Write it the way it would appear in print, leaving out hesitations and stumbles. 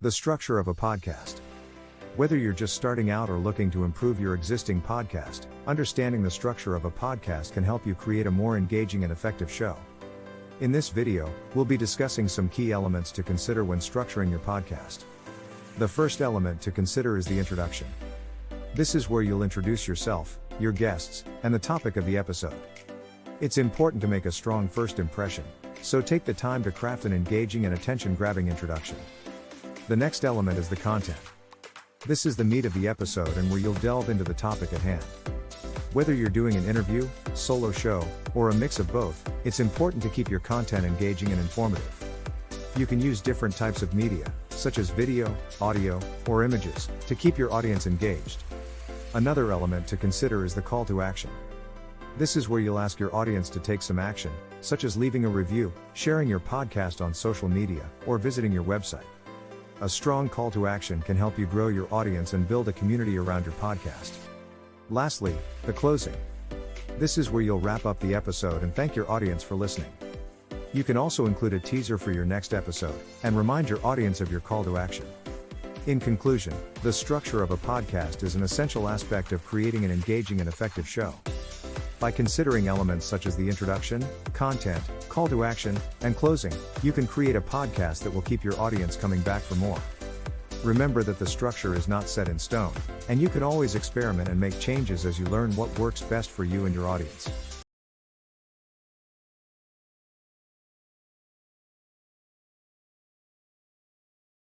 The structure of a podcast. Whether you're just starting out or looking to improve your existing podcast, understanding the structure of a podcast can help you create a more engaging and effective show. In this video, we'll be discussing some key elements to consider when structuring your podcast. The first element to consider is the introduction. This is where you'll introduce yourself, your guests, and the topic of the episode. It's important to make a strong first impression, so take the time to craft an engaging and attention-grabbing introduction. The next element is the content. This is the meat of the episode and where you'll delve into the topic at hand. Whether you're doing an interview, solo show, or a mix of both, it's important to keep your content engaging and informative. You can use different types of media, such as video, audio, or images, to keep your audience engaged. Another element to consider is the call to action. This is where you'll ask your audience to take some action, such as leaving a review, sharing your podcast on social media, or visiting your website. A strong call to action can help you grow your audience and build a community around your podcast. Lastly, the closing. This is where you'll wrap up the episode and thank your audience for listening. You can also include a teaser for your next episode, and remind your audience of your call to action. In conclusion, the structure of a podcast is an essential aspect of creating an engaging and effective show. By considering elements such as the introduction, content, call to action, and closing, you can create a podcast that will keep your audience coming back for more. Remember that the structure is not set in stone, and you can always experiment and make changes as you learn what works best for you and your audience.